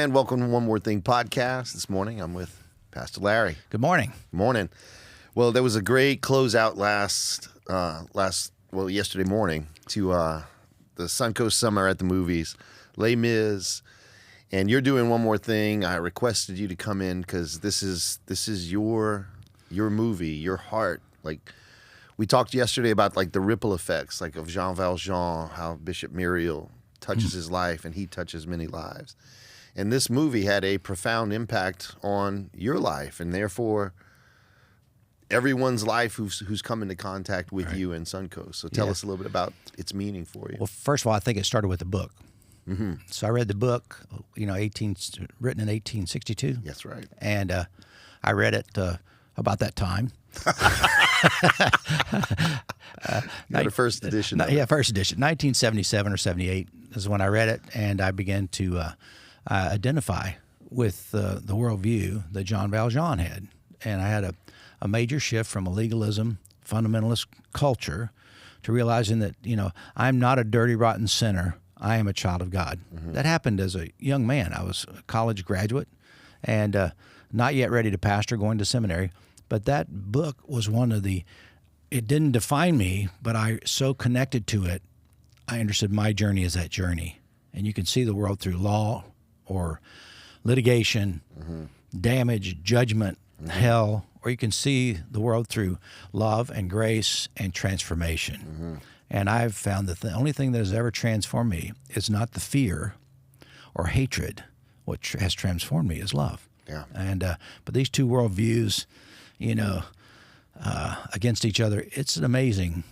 And welcome to One More Thing podcast. This morning I'm with Pastor Larry. Good morning. Morning. Well, there was a great closeout yesterday morning to the Suncoast Summer at the Movies, Les Mis, and you're doing One More Thing. I requested you to come in because this is your movie, your heart. Like, we talked yesterday about like the ripple effects, like of Jean Valjean, how Bishop Muriel touches his life and he touches many lives. And this movie had a profound impact on your life, and therefore everyone's life who's come into contact with you in Suncoast. So tell us a little bit about its meaning for you. Well, first of all, I think it started with the book. Mm-hmm. So I read the book, written in 1862. That's right. And I read it about that time. The first edition. First edition. 1977 or 78 is when I read it, and I began to identify with the worldview that Jean Valjean had. And I had a major shift from a legalism, fundamentalist culture to realizing that, I'm not a dirty, rotten sinner. I am a child of God. Mm-hmm. That happened as a young man. I was a college graduate and not yet ready to pastor, going to seminary. But that book was it didn't define me, but I so connected to it, I understood my journey as that journey. And you can see the world through law or litigation, damage, judgment, hell, or you can see the world through love and grace and transformation. And I've found that the only thing that has ever transformed me is not the fear or hatred. What has transformed me is love. Yeah. And but these two worldviews, against each other, it's an amazing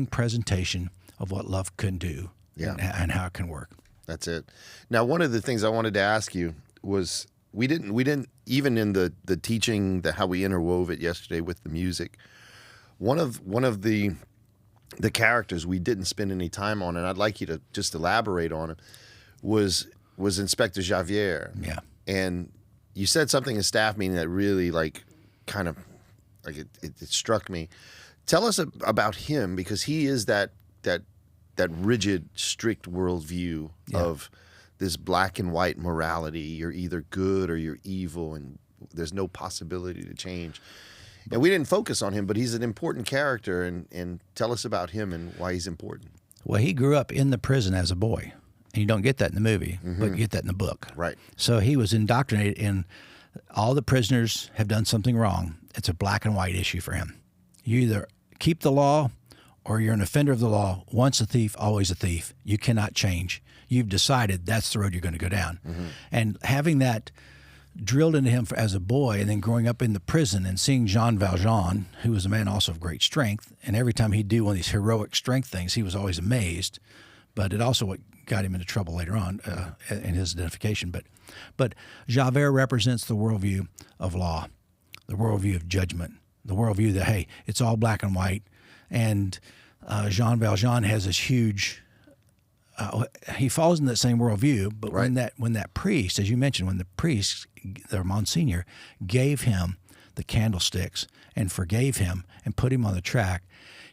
presentation of what love can do and how it can work. That's it. Now, one of the things I wanted to ask you was we didn't even in the teaching, how we interwove it yesterday with the music. One of the characters we didn't spend any time on, and I'd like you to just elaborate on it, was Inspector Javert. Yeah. And you said something in staff meeting that really it struck me. Tell us about him, because he is that rigid, strict worldview of this black and white morality. You're either good or you're evil, and there's no possibility to change. And we didn't focus on him, but he's an important character. And tell us about him and why he's important. Well, he grew up in the prison as a boy. And you don't get that in the movie, but you get that in the book. Right. So he was indoctrinated in all the prisoners have done something wrong. It's a black and white issue for him. You either keep the law or you're an offender of the law. Once a thief, always a thief. You cannot change. You've decided that's the road you're going to go down. And having that drilled into him as a boy, and then growing up in the prison and seeing Jean Valjean, who was a man also of great strength, and every time he'd do one of these heroic strength things, he was always amazed. But it also what got him into trouble later on in his identification. But Javert represents the worldview of law, the worldview of judgment, the worldview that, hey, it's all black and white. And Jean Valjean has this huge, he falls in that same worldview, but when that priest, as you mentioned, when the priest, the Monsignor, gave him the candlesticks and forgave him and put him on the track,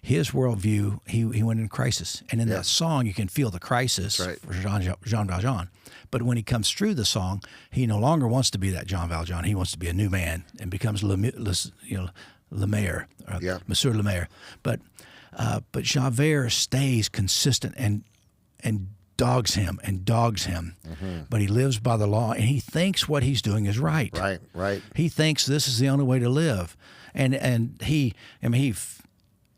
his worldview, he went in crisis. And in that song, you can feel the crisis for Jean Valjean. But when he comes through the song, he no longer wants to be that Jean Valjean. He wants to be a new man and becomes Le Maire, Monsieur Le Maire. But Javert stays consistent and dogs him. But he lives by the law, and he thinks what he's doing is right. Right. He thinks this is the only way to live. And he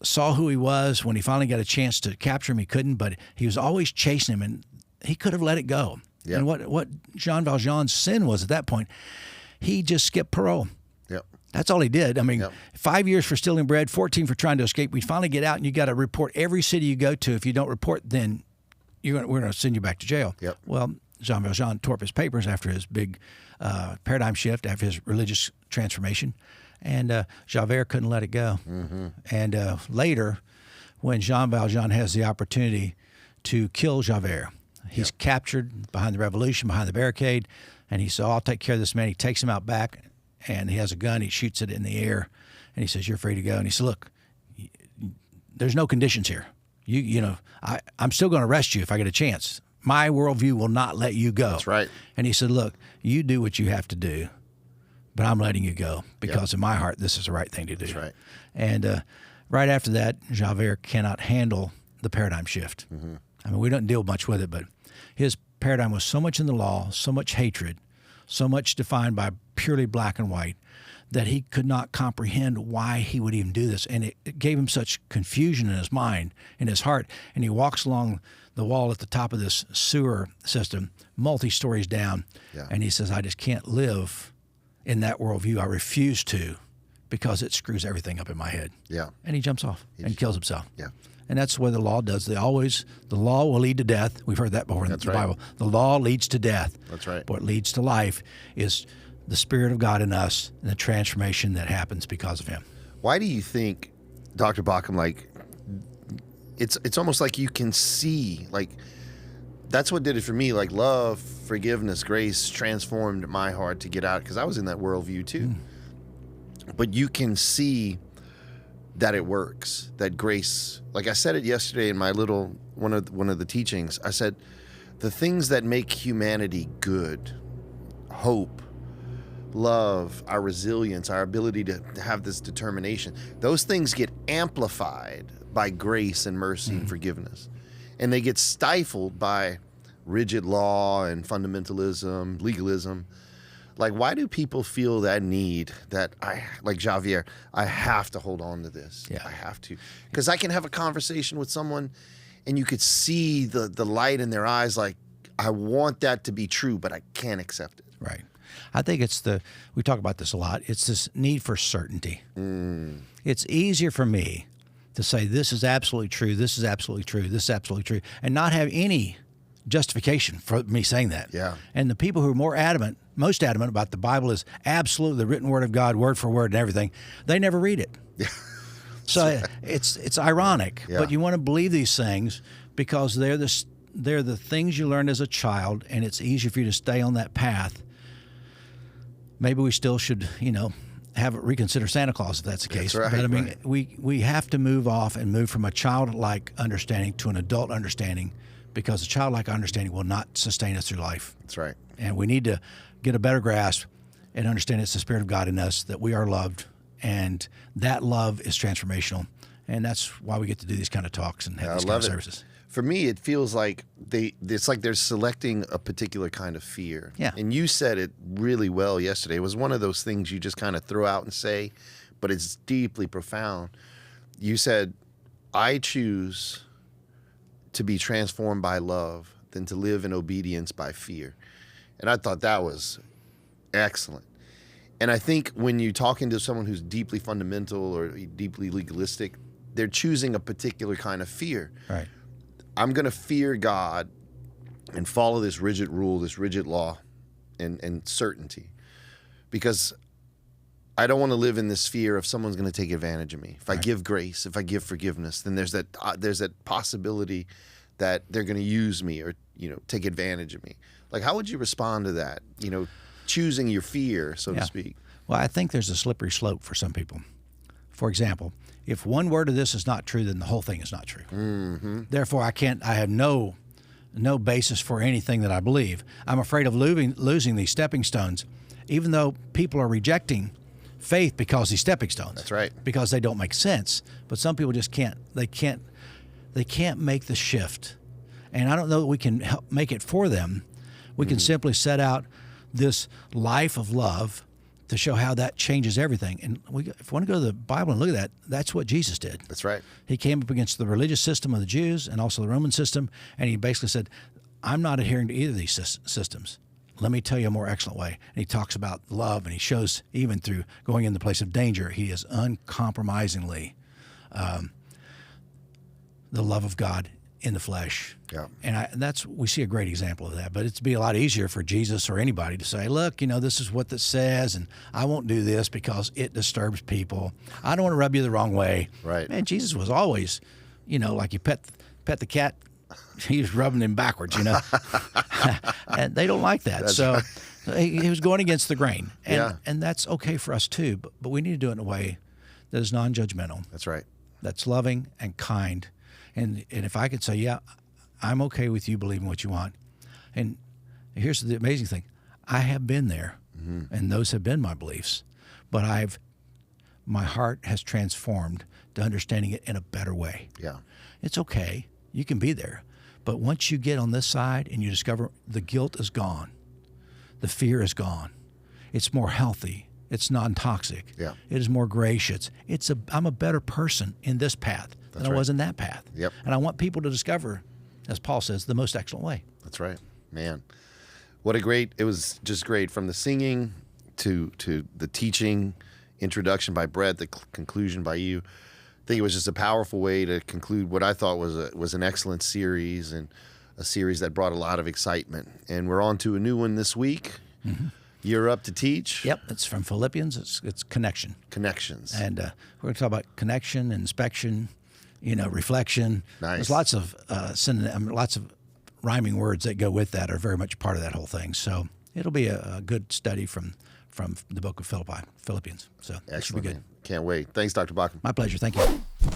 saw who he was. When he finally got a chance to capture him, he couldn't, but he was always chasing him, and he could have let it go. Yep. And what Jean Valjean's sin was at that point, he just skipped parole. Yep. That's all he did. 5 years for stealing bread, 14 for trying to escape. We finally get out, and you got to report every city you go to. If you don't report, then we're going to send you back to jail. Yep. Well, Jean Valjean tore up his papers after his big paradigm shift, after his religious transformation. And Javert couldn't let it go. And later, when Jean Valjean has the opportunity to kill Javert, he's captured behind the revolution, behind the barricade, and he said, I'll take care of this man. He takes him out back, and he has a gun. He shoots it in the air, and he says, you're free to go. And he said, look, there's no conditions here. I'm still going to arrest you if I get a chance. my worldview will not let you go. That's right. And he said, look, you do what you have to do, but I'm letting you go because in my heart, this is the right thing to do. That's right. And right after that, Javert cannot handle the paradigm shift. Mm-hmm. I mean, we don't deal much with it, but his paradigm was so much in the law, so much hatred, so much defined by purely black and white, that he could not comprehend why he would even do this. And it gave him such confusion in his mind, in his heart. And he walks along the wall at the top of this sewer system, multi-stories down, and he says, I just can't live in that worldview. I refuse to, because it screws everything up in my head. Yeah. And he jumps off and kills himself. Yeah. And that's what the law does. The law will lead to death. We've heard that before in the Bible. The law leads to death. That's right. What leads to life is the Spirit of God in us and the transformation that happens because of Him. Why do you think, Dr. Baucom, like, it's almost like you can see, like, that's what did it for me. Like, love, forgiveness, grace transformed my heart to get out, because I was in that worldview too. But you can see that it works, that grace. Like I said it yesterday in my little one of the teachings. I said, the things that make humanity good, hope, love, our resilience, our ability to have this determination, those things get amplified by grace and mercy and forgiveness. And they get stifled by rigid law and fundamentalism, legalism. Like, why do people feel that need that like Javier, I have to hold on to this. Yeah. I have to. Because I can have a conversation with someone and you could see the light in their eyes, like, I want that to be true, but I can't accept it. Right. I think we talk about this a lot, it's this need for certainty. It's easier for me to say this is absolutely true, this is absolutely true, this is absolutely true, and not have any justification for me saying that. Yeah. And the people who are most adamant about the Bible is absolutely the written word of God, word for word and everything, they never read it. Yeah. So it's ironic, but you want to believe these things because they're the things you learned as a child, and it's easier for you to stay on that path. Maybe we still should, reconsider Santa Claus if that's the case. That's right, but I mean, we have to move off and move from a childlike understanding to an adult understanding, because a childlike understanding will not sustain us through life. That's right. And we need to get a better grasp and understand it's the Spirit of God in us, that we are loved, and that love is transformational. And that's why we get to do these kind of talks and have these kind of services. For me, it feels like it's like they're selecting a particular kind of fear. Yeah. And you said it really well yesterday. It was one of those things you just kind of throw out and say, but it's deeply profound. You said, I choose to be transformed by love than to live in obedience by fear. And I thought that was excellent. And I think when you're talking to someone who's deeply fundamental or deeply legalistic, they're choosing a particular kind of fear. Right. I'm going to fear God and follow this rigid rule, this rigid law and certainty, because I don't want to live in this fear of someone's going to take advantage of me. If I give grace, if I give forgiveness, then there's that possibility that they're going to use me or, take advantage of me. Like, how would you respond to that? Choosing your fear, so to speak. Well, I think there's a slippery slope for some people. For example, if one word of this is not true, then the whole thing is not true. Mm-hmm. Therefore, I have no basis for anything that I believe. I'm afraid of losing these stepping stones, even though people are rejecting faith because these stepping stones. That's right. Because they don't make sense. But some people just can't. They can't make the shift. And I don't know that we can help make it for them. We can simply set out this life of love to show how that changes everything. And if we want to go to the Bible and look at that, that's what Jesus did. That's right. He came up against the religious system of the Jews and also the Roman system, and he basically said, I'm not adhering to either of these systems. Let me tell you a more excellent way. And he talks about love, and he shows even through going in the place of danger, he is uncompromisingly the love of God in the flesh. Yeah. And we see a great example of that. But it'd be a lot easier for Jesus or anybody to say, look, this is what this says, and I won't do this because it disturbs people. I don't want to rub you the wrong way. Right. Man, Jesus was always, like you pet the cat, he was rubbing him backwards, and they don't like that. So he was going against the grain. And that's okay for us too, but we need to do it in a way that is non-judgmental. That's right. That's loving and kind. And if I could say, I'm okay with you believing what you want. And here's the amazing thing. I have been there, and those have been my beliefs, but my heart has transformed to understanding it in a better way. Yeah. It's okay. You can be there. But once you get on this side and you discover the guilt is gone, the fear is gone, it's more healthy, it's non-toxic, Yeah. it is more gracious. I'm a better person in this path than I was in that path. Yep. And I want people to discover, as Paul says, the most excellent way. That's right. Man, it was just great, from the singing to the teaching, introduction by Brett, the conclusion by you. I think it was just a powerful way to conclude what I thought was an excellent series, and a series that brought a lot of excitement. And we're on to a new one this week. You're up to teach. Yep, it's from Philippians. It's connection. Connections. And we're going to talk about connection, inspection, reflection. Nice. There's lots of lots of rhyming words that go with that are very much part of that whole thing. So it'll be a good study from the book of Philippians. So that should be Excellent. good. Man. Can't wait. Thanks, Dr. Baucom. My pleasure. Thank you.